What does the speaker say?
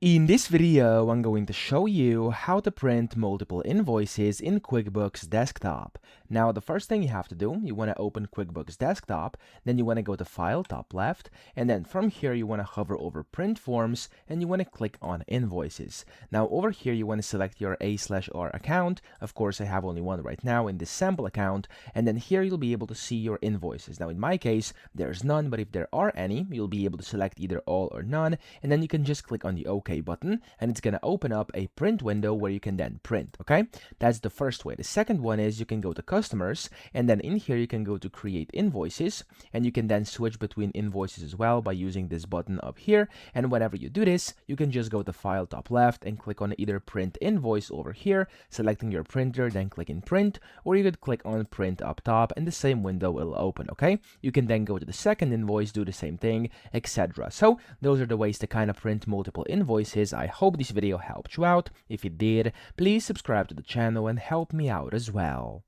In this video, I'm going to show you how to print multiple invoices in QuickBooks Desktop. Now, the first thing you have to do, you want to open QuickBooks Desktop, then you want to go to File, top left, and then from here, you want to hover over Print Forms, and you want to click on Invoices. Now, over here, you want to select your A/R account. Of course, I have only one right now in this sample account, and then here you'll be able to see your invoices. Now, in my case, there's none, but if there are any, you'll be able to select either all or none, and then you can just click on the OK button, and it's going to open up a print window where you can then print. Okay, that's the first way. The second one is you can go to customers, and then in here you can go to create invoices, and you can then switch between invoices as well by using this button up here. And whenever you do this, you can just go to file, top left, and click on either print invoice over here, selecting your printer, then click in print, or you could click on print up top and the same window will open. Okay, you can then go to the second invoice, do the same thing, etc. So those are the ways to kind of print multiple invoices. I hope this video helped you out. If it did, please subscribe to the channel and help me out as well.